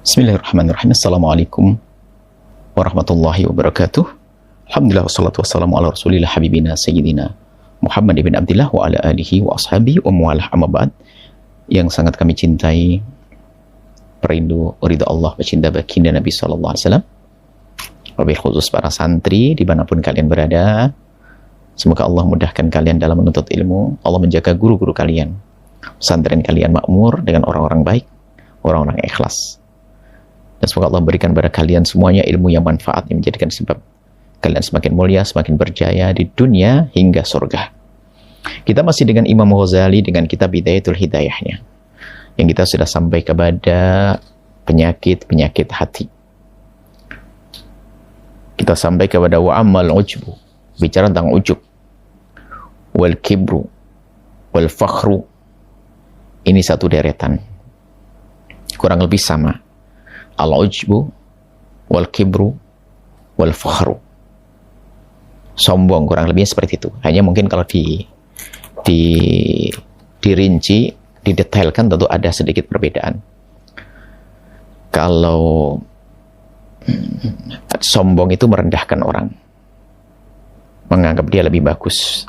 Bismillahirrahmanirrahim. Assalamualaikum warahmatullahi wabarakatuh. Alhamdulillah wassalatu wassalamu ala rasulillah habibina sayyidina Muhammad ibn Abdillah wa ala alihi wa ashabihi wa muwalah amma ba'd. Yang sangat kami cintai, perindu ridha Allah, pecinta baginda Nabi sallallahu alaihi wasallam, wabil khusus para santri dimanapun kalian berada, semoga Allah mudahkan kalian dalam menuntut ilmu. Allah menjaga guru-guru kalian, pesantren kalian makmur dengan orang-orang baik, orang-orang ikhlas. Dan semoga Allah berikan kepada kalian semuanya ilmu yang manfaat, yang menjadikan sebab kalian semakin mulia, semakin berjaya di dunia hingga surga. Kita masih dengan Imam Ghazali dengan kitab Bidayatul Hidayahnya, yang kita sudah sampai kepada penyakit-penyakit hati. Kita sampai kepada wa'amal ujbu, bicara tentang ujub, wal kibru, wal fakhru. Ini satu deretan, kurang lebih sama. Al-ujbu wal kibru wal fakhru. Sombong kurang lebih seperti itu. Hanya mungkin kalau dirinci, didetailkan tentu ada sedikit perbedaan. Kalau sombong itu merendahkan orang, menganggap dia lebih bagus.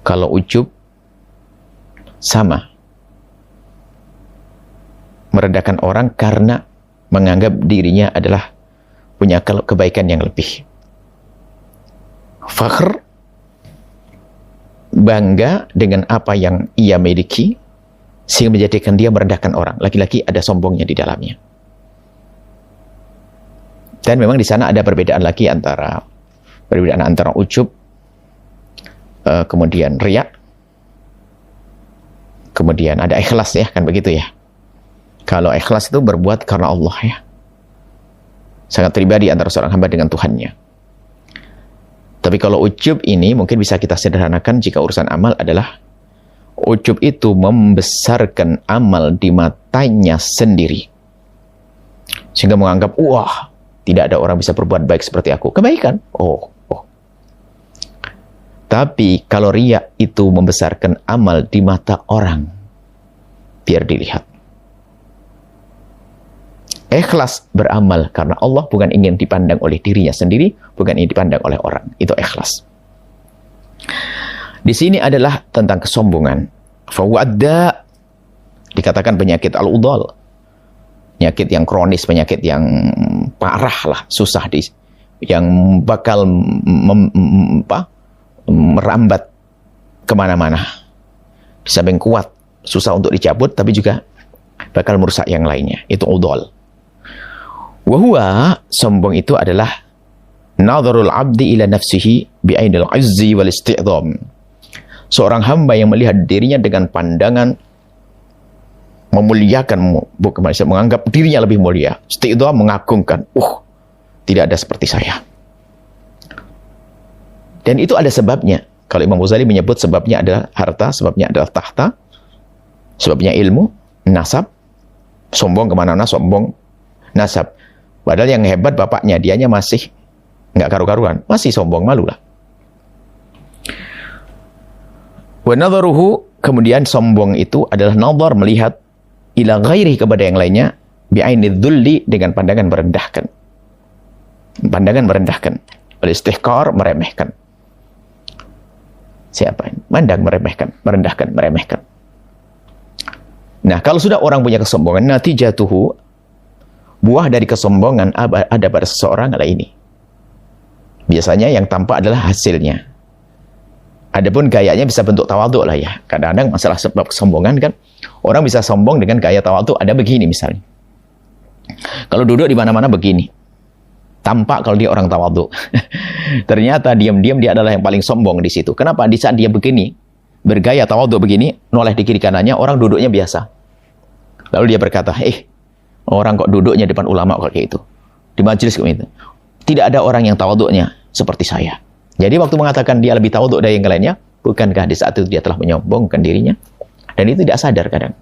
Kalau ujub sama, merendahkan orang karena menganggap dirinya adalah punya kebaikan yang lebih. Fakhr, bangga dengan apa yang ia miliki sehingga menjadikan dia merendahkan orang. Lagi-lagi ada sombongnya di dalamnya. Dan memang di sana ada perbedaan lagi antara ujub, kemudian riya, kemudian ada ikhlas, ya kan begitu ya. Kalau ikhlas itu berbuat karena Allah, ya, sangat pribadi antara seorang hamba dengan Tuhannya. Tapi kalau ujub ini mungkin bisa kita sederhanakan jika urusan amal adalah ujub itu membesarkan amal di matanya sendiri, sehingga menganggap, wah, tidak ada orang bisa berbuat baik seperti aku. Kebaikan. Oh. Tapi kalau riya itu membesarkan amal di mata orang, biar dilihat. Ikhlas beramal karena Allah, bukan ingin dipandang oleh dirinya sendiri, bukan ingin dipandang oleh orang. Itu ikhlas. Di sini adalah tentang kesombongan. Fawadda dikatakan penyakit al-udhal, penyakit yang kronis, penyakit yang parah lah, susah yang bakal merambat kemana-mana. Di samping kuat, susah untuk dicabut, tapi juga bakal merusak yang lainnya. Itu udhal. Wahuwa, sombong itu adalah nadharul abdi ila nafsihi bi'ainil izzi wal isti'dham. Seorang hamba yang melihat dirinya dengan pandangan memuliakan, bukan menganggap dirinya lebih mulia. Isti'dham, mengagungkan. Tidak ada seperti saya. Dan itu ada sebabnya. Kalau Imam Ghazali menyebut sebabnya adalah harta, sebabnya adalah tahta, sebabnya ilmu, nasab. Sombong kemana-mana, sombong nasab. Padahal yang hebat bapaknya, dianya masih nggak karu-karuan, masih sombong, malu lah. Wa nadharuhu, kemudian sombong itu adalah nadhar, melihat ila ghairi, kepada yang lainnya, bi'ainidh dhulli, dengan pandangan merendahkan. Pandangan merendahkan. Wal istihqar, meremehkan. Siapa ini? Mandang, meremehkan, merendahkan, meremehkan. Nah, kalau sudah orang punya kesombongan, natijatuhu, buah dari kesombongan ada pada seseorang adalah ini. Biasanya yang tampak adalah hasilnya. Adapun gayanya bisa bentuk tawadhu lah, ya. Kadang-kadang masalah sebab kesombongan kan, orang bisa sombong dengan gaya tawadhu. Ada begini misalnya. Kalau duduk di mana-mana begini, tampak kalau dia orang tawadhu. Ternyata diam-diam dia adalah yang paling sombong di situ. Kenapa? Di saat dia begini, bergaya tawadhu begini, noleh di kiri kanannya, orang duduknya biasa. Lalu dia berkata, orang kok duduknya depan ulama kok kayak itu, di majelis kayak itu. Tidak ada orang yang tawaduknya seperti saya. Jadi waktu mengatakan dia lebih tawaduk dari yang lainnya, bukankah di saat itu dia telah menyombongkan dirinya? Dan itu tidak sadar kadang.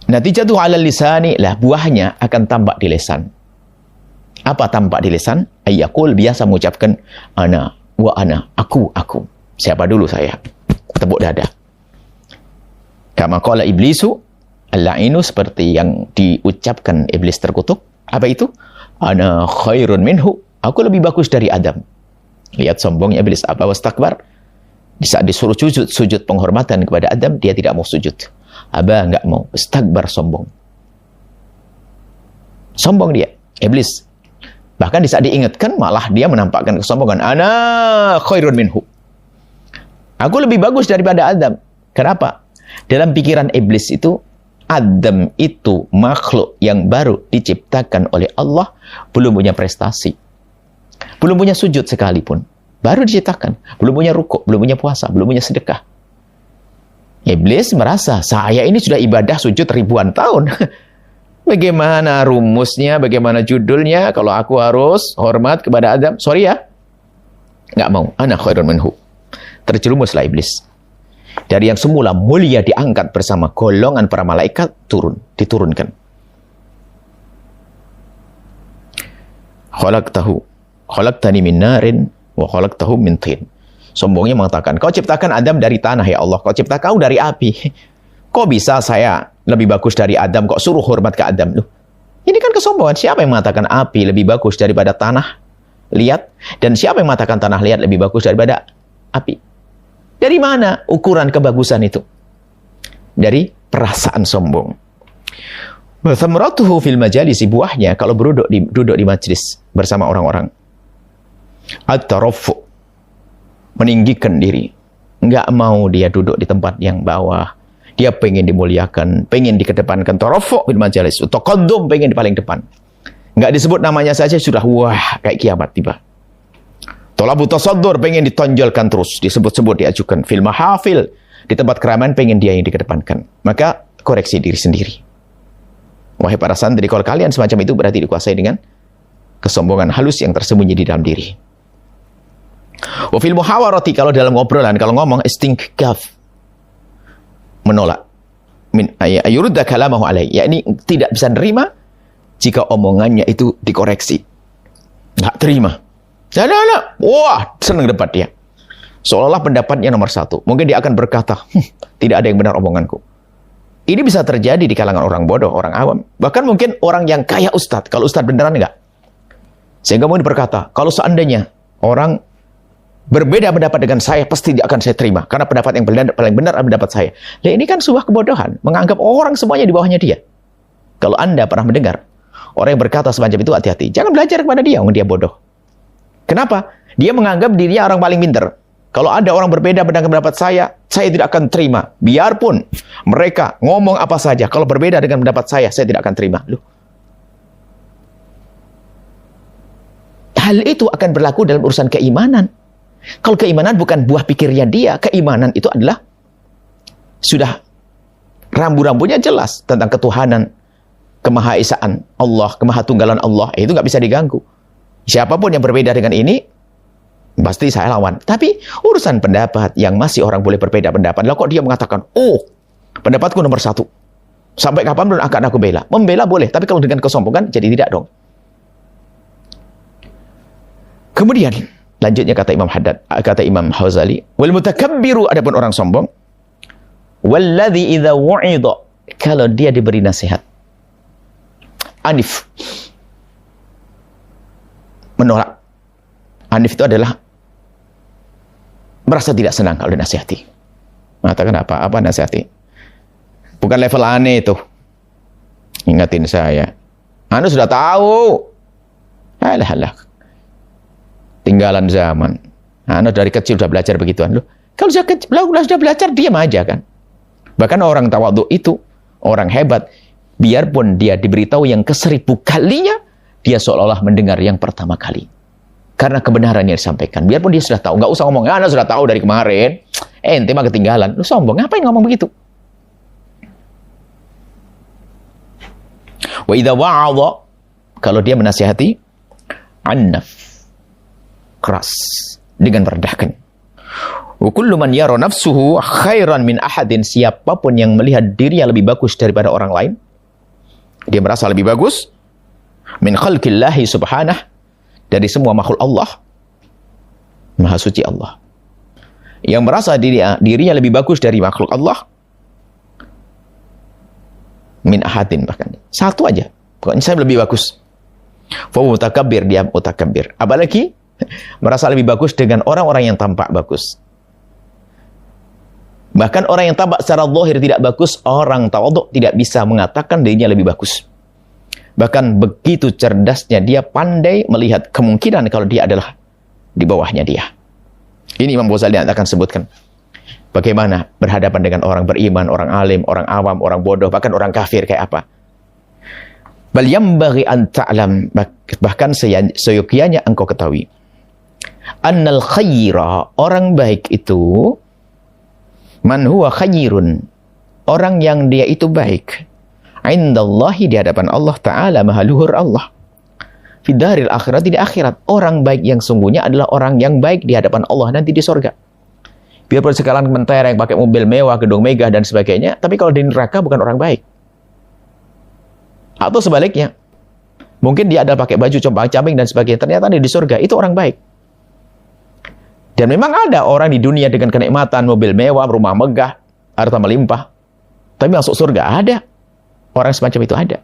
Natijatu 'alal lisani, lah buahnya akan tampak di lisan. Apa tampak di lisan? Ayyaqul, biasa mengucapkan ana wa ana, aku. Siapa dulu saya? Tepuk dada. Kama qala iblisu al-la'inu, seperti yang diucapkan iblis terkutuk. Apa itu? Ana khairun minhu, aku lebih bagus dari Adam. Lihat sombongnya iblis. Apa wastakbar? Di saat disuruh sujud penghormatan kepada Adam, dia tidak mau sujud. Aba, enggak mau. Istakbar, sombong. Sombong dia, iblis. Bahkan di saat diingatkan, malah dia menampakkan kesombongan. Ana khairun minhu, aku lebih bagus daripada Adam. Kenapa? Dalam pikiran iblis itu, Adam itu makhluk yang baru diciptakan oleh Allah, belum punya prestasi, belum punya sujud sekalipun, baru diciptakan, belum punya rukuk, belum punya puasa, belum punya sedekah. Iblis merasa, saya ini sudah ibadah sujud ribuan tahun. Bagaimana rumusnya, bagaimana judulnya, kalau aku harus hormat kepada Adam? Sorry ya, nggak mau. Ana khairun minhu. Terjerumuslah iblis. Dari yang semula mulia diangkat bersama golongan para malaikat, diturunkan. Khalaqtani min narin wa khalaqtahu min tin. Sombongnya mengatakan, kau ciptakan Adam dari tanah ya Allah, kau cipta kau dari api. Kok bisa saya lebih bagus dari Adam, kok suruh hormat ke Adam? Loh, ini kan kesombongan. Siapa yang mengatakan api lebih bagus daripada tanah liat? Dan siapa yang mengatakan tanah liat lebih bagus daripada api? Dari mana ukuran kebagusan itu? Dari perasaan sombong. Wa thamratuhu fil majalisi, buahnya kalau duduk di majlis bersama orang-orang. At-taraffu, meninggikan diri. Enggak mau dia duduk di tempat yang bawah. Dia pengen dimuliakan, pengen dikedepankan. Tarafu' fil majalis, taqaddum, pengen di paling depan. Enggak disebut namanya saja sudah wah, kayak kiamat tiba. Talabu tasaddur, pengen ditonjolkan terus, disebut-sebut, diajukan. Fil mahafil, di tempat keramaian pengen dia yang dikedepankan. Maka koreksi diri sendiri. Wahai para santri, kalau kalian semacam itu berarti dikuasai dengan kesombongan halus yang tersembunyi di dalam diri. Wa fil muhawarati, kalau dalam ngobrolan, kalau ngomong istingkaf, menolak. Min ayurudda kalamahu alaihi, yakni tidak bisa nerima jika omongannya itu dikoreksi. Nggak terima. Wah, senang debat dia. Seolah-olah pendapatnya nomor satu. Mungkin dia akan berkata, tidak ada yang benar omonganku. Ini bisa terjadi di kalangan orang bodoh, orang awam. Bahkan mungkin orang yang kaya ustadz. Kalau ustadz beneran enggak. Sehingga mungkin berkata, kalau seandainya orang berbeda pendapat dengan saya, pasti akan saya terima. Karena pendapat yang paling benar adalah pendapat saya. Nah, ini kan sebuah kebodohan. Menganggap orang semuanya di bawahnya dia. Kalau Anda pernah mendengar orang yang berkata semacam itu, hati-hati. Jangan belajar kepada dia, dia bodoh. Kenapa? Dia menganggap dirinya orang paling pintar. Kalau ada orang berbeda dengan pendapat saya tidak akan terima. Biarpun mereka ngomong apa saja, kalau berbeda dengan pendapat saya tidak akan terima. Loh. Hal itu akan berlaku dalam urusan keimanan. Kalau keimanan bukan buah pikirnya dia, keimanan itu adalah sudah rambu-rambunya jelas tentang ketuhanan, kemahaesaan Allah, kemahatunggalan Allah. Itu nggak bisa diganggu. Siapapun yang berbeda dengan ini, pasti saya lawan. Tapi urusan pendapat yang masih orang boleh berbeda pendapat. Lalu kok dia mengatakan, oh, pendapatku nomor satu. Sampai kapanpun akan aku bela. Membela boleh, tapi kalau dengan kesombongan, jadi tidak dong. Kemudian, lanjutnya kata Imam Haddad, kata Imam Hawzali, wal mutakabbiru, adapun orang sombong, walladzi idza wu'idha, kalau dia diberi nasihat, anif, menolak. Anif itu adalah merasa tidak senang kalau dinasihati. Mengatakan apa? Apa nasihati? Bukan level aneh itu. Ingatin saya. Anda sudah tahu. Alah. Tinggalan zaman. Anda dari kecil sudah belajar begituan. Loh, kalau sudah belajar, diam aja kan. Bahkan orang tawadhu itu, orang hebat, biarpun dia diberitahu yang ke-1000 kalinya, dia seolah-olah mendengar yang pertama kali. Karena kebenaran yang disampaikan. Biarpun dia sudah tahu. Nggak usah ngomong, Anda sudah tahu dari kemarin. Ente mah ketinggalan. Lu sombong. Ngapain ngomong begitu? Wa idza wa'adha, kalau dia menasihati, annaf, keras, dengan merendahkan. Wa kullu man yara nafsuhu khairan min ahadin, siapapun yang melihat dirinya lebih bagus daripada orang lain, dia merasa lebih bagus, min khalqillahi subhanah, dari semua makhluk Allah, maha suci Allah, yang merasa dirinya lebih bagus dari makhluk Allah, min ahadin, bahkan satu aja. Pokoknya saya lebih bagus. Fa mutakabbir, dia mutakabbir. Apalagi merasa lebih bagus dengan orang-orang yang tampak bagus. Bahkan orang yang tampak secara zahir tidak bagus, orang tawadhu tidak bisa mengatakan dirinya lebih bagus. Bahkan begitu cerdasnya dia, pandai melihat kemungkinan kalau dia adalah di bawahnya dia. Ini Imam Ghazali akan sebutkan bagaimana berhadapan dengan orang beriman, orang alim, orang awam, orang bodoh, bahkan orang kafir kayak apa. Bal yambaghi an ta'lam, bahkan seyogyanya engkau ketahui, annal khaira, orang baik itu, man huwa khairun, orang yang dia itu baik, indallahi, di hadapan Allah Ta'ala, maha luhur Allah, fidaril akhirat, di akhirat. Orang baik yang sungguhnya adalah orang yang baik di hadapan Allah nanti di surga. Biarpun sekarang mentereng pakai mobil mewah, gedung megah dan sebagainya, tapi kalau di neraka bukan orang baik. Atau sebaliknya, mungkin dia ada pakai baju compang-camping dan sebagainya, ternyata di surga itu orang baik. Dan memang ada orang di dunia dengan kenikmatan, mobil mewah, rumah megah, harta melimpah, tapi masuk surga. Ada orang semacam itu, ada.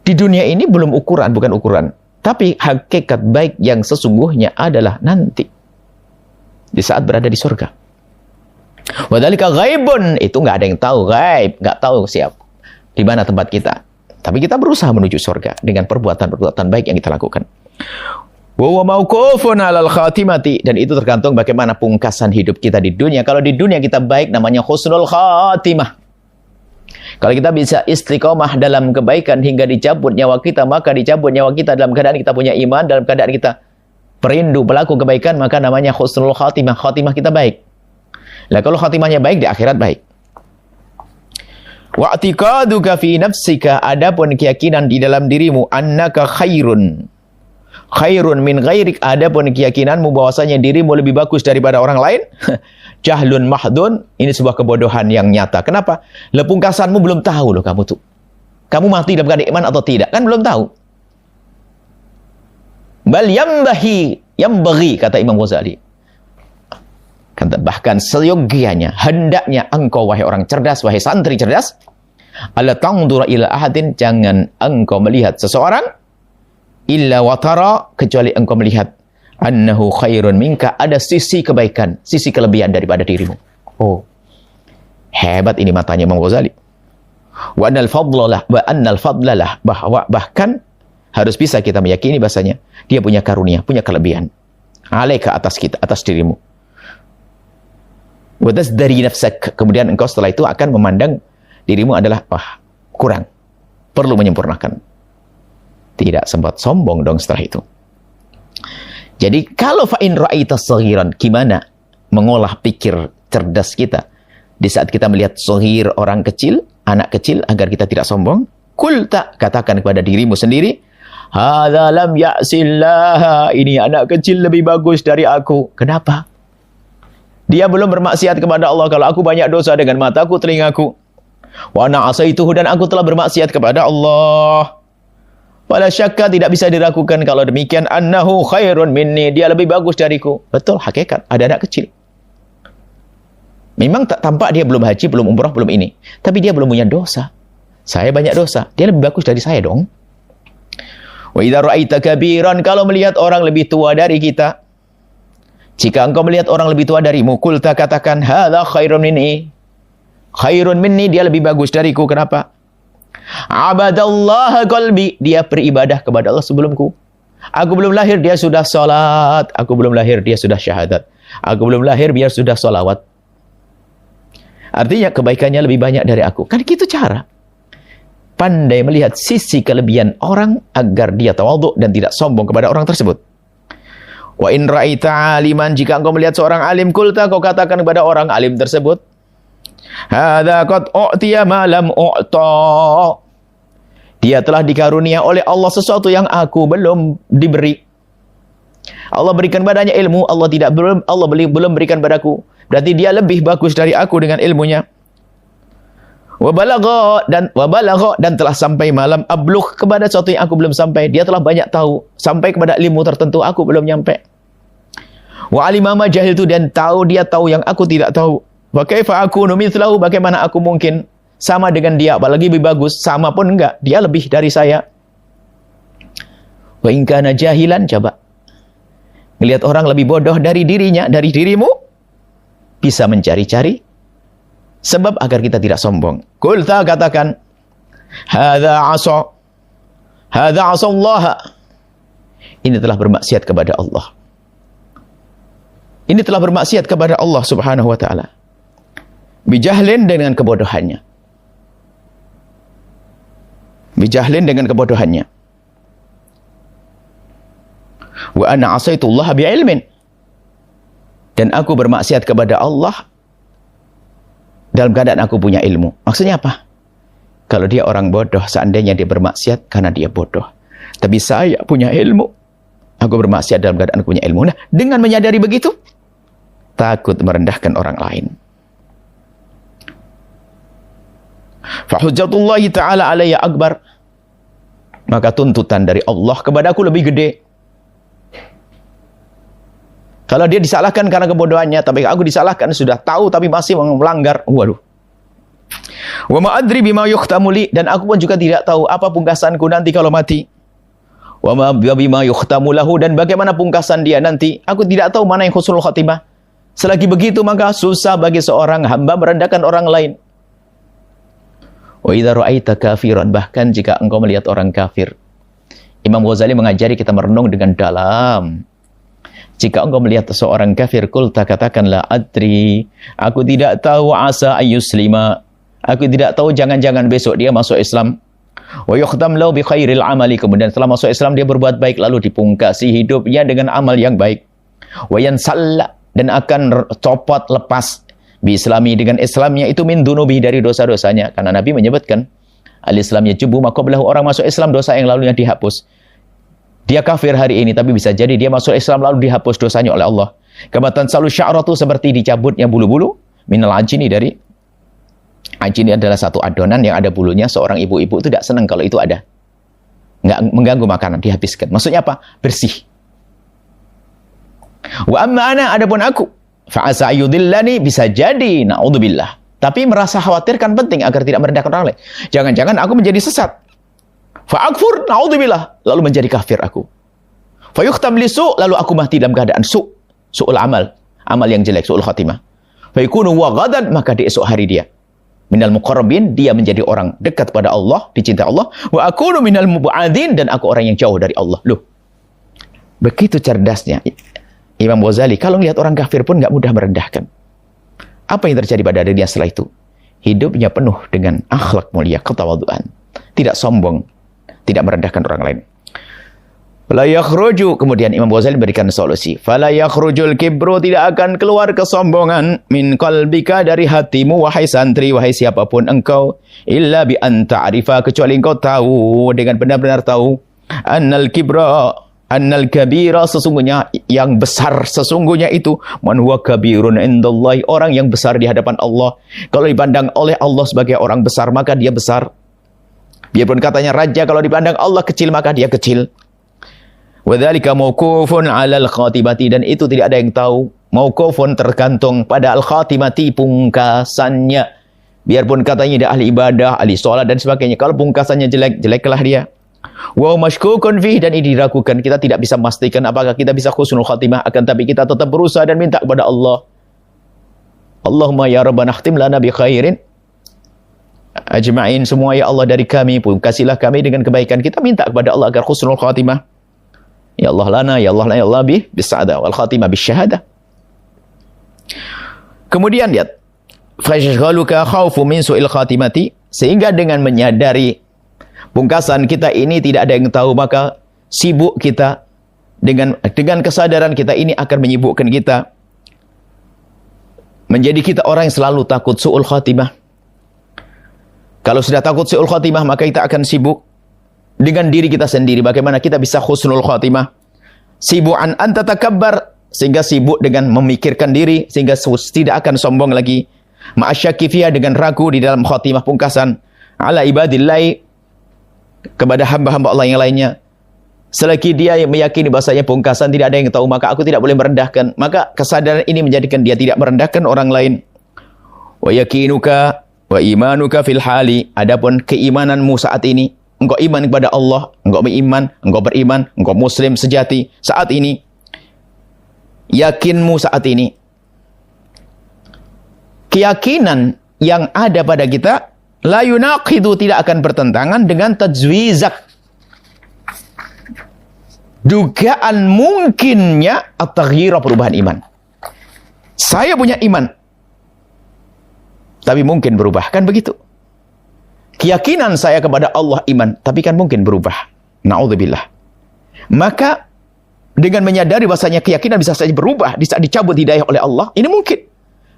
Di dunia ini belum ukuran, bukan ukuran, tapi hakikat baik yang sesungguhnya adalah nanti di saat berada di surga. Wadzalika ghaibun, itu nggak ada yang tahu, gaib, nggak tahu siapa di mana tempat kita. Tapi kita berusaha menuju surga dengan perbuatan-perbuatan baik yang kita lakukan. Wa huwa mauqufun 'alal khatimati, dan itu tergantung bagaimana pungkasan hidup kita di dunia. Kalau di dunia kita baik, namanya husnul khatimah. Kalau kita bisa istiqomah dalam kebaikan hingga dicabut nyawa kita, maka dicabut nyawa kita dalam keadaan kita punya iman, dalam keadaan kita perindu pelaku kebaikan, maka namanya husnul khatimah. Khatimah kita baik. Nah, kalau khatimahnya baik, di akhirat baik. Wa'tiqaduka fi nafsika, adapun keyakinan di dalam dirimu, annaka khairun min ghairik, adapun keyakinanmu bahwasanya dirimu lebih bagus daripada orang lain, jahlun mahdun, ini sebuah kebodohan yang nyata. Kenapa? Lepungkasanmu belum tahu loh kamu tuh. Kamu mati dalam keadaan iman atau tidak, kan belum tahu. Bal yambaghi, kata Imam Ghazali. Bahkan seyogianya, hendaknya engkau, wahai orang cerdas, wahai santri cerdas, alla tangdura ila ahadin, jangan engkau melihat seseorang, illa watara, kecuali engkau melihat annahu khairun minka, ada sisi kebaikan, sisi kelebihan daripada dirimu. Oh, hebat ini matanya Imam Ghazali. Wa annal fadlalah, bahwa bahkan harus bisa kita meyakini bahasanya dia punya karunia, punya kelebihan. Alaika, atas kita, atas dirimu. Wa tasdari nafsak, kemudian engkau setelah itu akan memandang dirimu adalah kurang, perlu menyempurnakan. Tidak sempat sombong dong setelah itu. Jadi kalau fa'in ra'aita saghiran, gimana mengolah pikir cerdas kita di saat kita melihat saghir, orang kecil, anak kecil, agar kita tidak sombong? Kulta, katakan kepada dirimu sendiri, hadza lam ya'sillah, ini anak kecil lebih bagus dari aku. Kenapa? Dia belum bermaksiat kepada Allah. Kalau aku banyak dosa dengan mataku, telingaku, wa ana asaituhu, dan aku telah bermaksiat kepada Allah. Wala syakka, tidak bisa diragukan kalau demikian, annahu khairun minni, dia lebih bagus dariku. Betul, hakikat, ada anak kecil. Memang tak tampak dia belum haji, belum umrah, belum ini. Tapi dia belum punya dosa. Saya banyak dosa, dia lebih bagus dari saya dong. Wa idza ra'aita kabiran, kalau melihat orang lebih tua dari kita, jika engkau melihat orang lebih tua darimu, kulta, katakan, hadza khairun minni. Khairun minni, dia lebih bagus dariku. Kenapa? Abadallah qalbi, dia beribadah kepada Allah sebelumku. Aku belum lahir, dia sudah salat. Aku belum lahir, dia sudah syahadat. Aku belum lahir, dia sudah salawat. Artinya kebaikannya lebih banyak dari aku. Kan gitu cara. Pandai melihat sisi kelebihan orang agar dia tawadhu dan tidak sombong kepada orang tersebut. Wa in ra'aita aliman, jika engkau melihat seorang alim, kulta, kau katakan kepada orang alim tersebut, hadza qad u'tiya ma lam u'ta, dia telah dikarunia oleh Allah sesuatu yang aku belum diberi. Allah berikan padanya ilmu, Allah belum berikan padaku. Berarti dia lebih bagus dari aku dengan ilmunya. Wa balagha, dan telah sampai malam ablugh, kepada sesuatu yang aku belum sampai. Dia telah banyak tahu, sampai kepada ilmu tertentu aku belum nyampe. Wa alima ma jahiltu, dan dia tahu yang aku tidak tahu. Wa kaifa akunu mithlahu, bagaimana aku mungkin sama dengan dia, apalagi lebih bagus, sama pun enggak, dia lebih dari saya. Wa in kana jahilan, coba ngelihat orang lebih bodoh dari dirinya, dari dirimu, bisa mencari-cari sebab agar kita tidak sombong. Qulta, katakan, hadza Allah. Ini telah bermaksiat kepada Allah. Ini telah bermaksiat kepada Allah Subhanahu wa taala. Bijahlin, dengan kebodohannya. Bijahlin, dengan kebodohannya. Wa ana asaitullah bi'ilmin. Dan aku bermaksiat kepada Allah dalam keadaan aku punya ilmu. Maksudnya apa? Kalau dia orang bodoh, seandainya dia bermaksiat karena dia bodoh. Tapi saya punya ilmu. Aku bermaksiat dalam keadaan aku punya ilmu. Nah, dengan menyadari begitu, takut merendahkan orang lain. Fahujjatullahi ta'ala alayya akbar. Maka tuntutan dari Allah kepadaku lebih gede. Kalau dia disalahkan karena kebodohannya, tapi aku disalahkan sudah tahu tapi masih melanggar. Waduh. Wa ma adri bima yukhtamu li, dan aku pun juga tidak tahu apa pungkasanku nanti kalau mati. Wa ma bima yukhtamu lahu, dan bagaimana pungkasan dia nanti. Aku tidak tahu mana yang husnul khatimah. Selagi begitu maka susah bagi seorang hamba merendahkan orang lain. Wa idza ra'aita kafiran, bahkan jika engkau melihat orang kafir. Imam Ghazali mengajari kita merenung dengan dalam. Jika engkau melihat seorang kafir, kulta, katakanlah, adri, aku tidak tahu, asa ayyuslima, aku tidak tahu, jangan-jangan besok dia masuk Islam. Wa yukhtam lahu bi khairil amali, kemudian setelah masuk Islam dia berbuat baik, lalu dipungkasi hidupnya dengan amal yang baik. Wa yansalla, dan akan copot lepas bi islami, dengan Islamnya itu min dunubi, dari dosa-dosanya. Karena Nabi menyebutkan al-Islam yajubu ma qablahu, orang masuk Islam dosa yang lalunya dihapus. Dia kafir hari ini, tapi bisa jadi dia masuk Islam lalu dihapus dosanya oleh Allah. Kematan salu sya'ratu, seperti dicabutnya bulu-bulu minal ajini, dari ajini adalah satu adonan yang ada bulunya. Seorang ibu-ibu itu tidak senang kalau itu ada. Nggak mengganggu makanan, dihabiskan. Maksudnya apa? Bersih. Wa amma ana, adapun aku, fa'asa ayyudillani, bisa jadi, na'udzubillah, tapi merasa khawatir kan penting agar tidak merendahkan orang lain. Jangan-jangan aku menjadi sesat. Fa'akfur, na'udzubillah, lalu menjadi kafir aku. Fayukhtam li su', lalu aku mati dalam keadaan su'ul amal, amal yang jelek, su'ul khatimah. Fayakunu wa ghadan, maka di esok hari dia minal muqarrabin, dia menjadi orang dekat pada Allah, dicintai Allah. Wa akunu minal mub'adin, dan aku orang yang jauh dari Allah. Loh, begitu cerdasnya Imam Ghazali, kalau lihat orang kafir pun nggak mudah merendahkan. Apa yang terjadi pada dirinya setelah itu? Hidupnya penuh dengan akhlak mulia, ketawaduan, tidak sombong, tidak merendahkan orang lain. Fala yakhruju, kemudian Imam Ghazali berikan solusi. Fala yakhrujul kibru, tidak akan keluar kesombongan min qalbika, dari hatimu, wahai santri, wahai siapapun engkau, illa bi an ta'rifa, kecuali engkau tahu, dengan benar-benar tahu, annal kabira, sesungguhnya yang besar, sesungguhnya itu, man huwa kabirun indallahi, orang yang besar di hadapan Allah. Kalau dipandang oleh Allah sebagai orang besar, maka dia besar. Biarpun katanya raja, kalau dipandang Allah kecil, maka dia kecil. Wadzalika mauqufun 'alal khatimati, dan itu tidak ada yang tahu. Mauqufun, tergantung pada al-khatimati, pungkasannya. Biarpun katanya dia ahli ibadah, ahli sholat dan sebagainya, kalau pungkasannya jelek, jeleklah dia. Wa mashkukun fih, dan ini diragukan. Kita tidak bisa memastikan apakah kita bisa husnul khatimah, akan tapi kita tetap berusaha dan minta kepada Allah. Allahumma ya Rabbana khtim lana bi khairin ajma'in, semua ya Allah dari kami, kasihlah kami dengan kebaikan. Kita minta kepada Allah agar husnul khatimah. Ya Allah lana, ya Allah lana, ya Allah bis-sa'adah wal khatimah bis-syahadah. Kemudian lihat, fashghaluka khaufu min su'il khatimati, sehingga dengan menyadari pungkasan kita ini tidak ada yang tahu, maka sibuk kita dengan kesadaran kita ini akan menyibukkan kita, menjadi kita orang yang selalu takut su'ul khatimah. Kalau sudah takut su'ul khatimah, maka kita akan sibuk dengan diri kita sendiri. Bagaimana kita bisa husnul khatimah? Sibu'an anta takabbar, sehingga sibuk dengan memikirkan diri, sehingga tidak akan sombong lagi. Ma'asyaki fiyah, dengan ragu di dalam khatimah pungkasan. Ala ibadillahi, kepada hamba-hamba Allah yang lainnya. Selagi dia meyakini bahasanya pungkasan tidak ada yang tahu, maka aku tidak boleh merendahkan. Maka kesadaran ini menjadikan dia tidak merendahkan orang lain. Wa yakinuka Wa imanuka fil hali, adapun keimananmu saat ini, engkau iman kepada Allah, engkau beriman, engkau muslim sejati saat ini. Yakinmu saat ini. Keyakinan yang ada pada kita la yunaqidu, tidak akan bertentangan dengan tajwizak, dugaan mungkinnya at-taghyira, perubahan iman. Saya punya iman, tapi mungkin berubah, kan begitu? Keyakinan saya kepada Allah iman, tapi kan mungkin berubah. Na'udzubillah. Maka dengan menyadari bahasanya keyakinan bisa saja berubah, bisa dicabut hidayah oleh Allah, ini mungkin.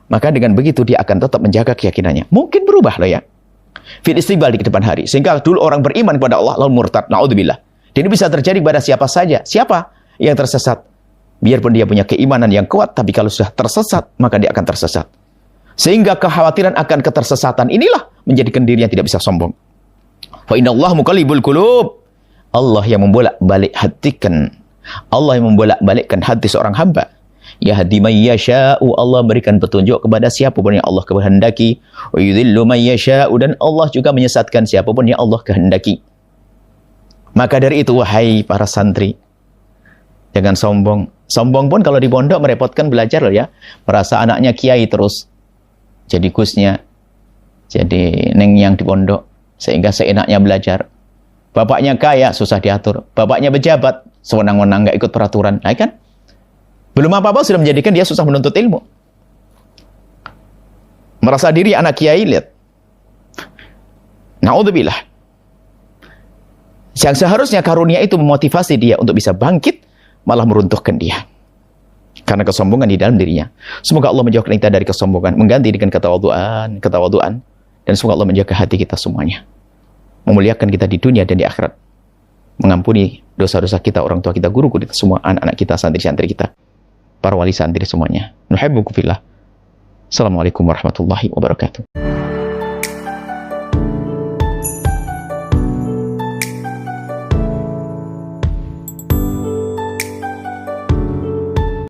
Maka dengan begitu dia akan tetap menjaga keyakinannya. Mungkin berubah loh ya. Fil istiqbal, di depan hari. Sehingga dulu orang beriman kepada Allah lalu murtad. Na'udzubillah. Dan ini bisa terjadi pada siapa saja. Siapa yang tersesat? Biarpun dia punya keimanan yang kuat, tapi kalau sudah tersesat, maka dia akan tersesat. Sehingga kekhawatiran akan ketersesatan inilah menjadikan dirinya tidak bisa sombong. Wa innallaha muqallibul qulub. Allah yang membolak-balik hatikan. Allah yang membolak-balikkan hati seorang hamba. Yahdi man yasha'u, Allah berikan petunjuk kepada siapapun yang Allah kehendaki. Wa yudhillu man yasha'u, dan Allah juga menyesatkan siapapun yang Allah kehendaki. Maka dari itu, wahai para santri, jangan sombong. Sombong pun kalau di pondok merepotkan belajar loh ya. Merasa anaknya kiai terus jadi kusnya, jadi neng yang di pondok, sehingga seenaknya belajar. Bapaknya kaya, susah diatur. Bapaknya pejabat, sewenang-wenang nggak ikut peraturan. Nah kan? Belum apa-apa sudah menjadikan dia susah menuntut ilmu. Merasa diri anak kiai, lihat. Na'udzubillah. Yang seharusnya karunia itu memotivasi dia untuk bisa bangkit, malah meruntuhkan dia. Karena kesombongan di dalam dirinya. Semoga Allah menjauhkan kita dari kesombongan, mengganti dengan ketawaduan, dan semoga Allah menjaga hati kita semuanya. Memuliakan kita di dunia dan di akhirat. Mengampuni dosa-dosa kita, orang tua kita, guru kita, semua anak-anak kita, santri-santri kita, para wali santri semuanya. Nuhibbukum fillah. Assalamualaikum warahmatullahi wabarakatuh.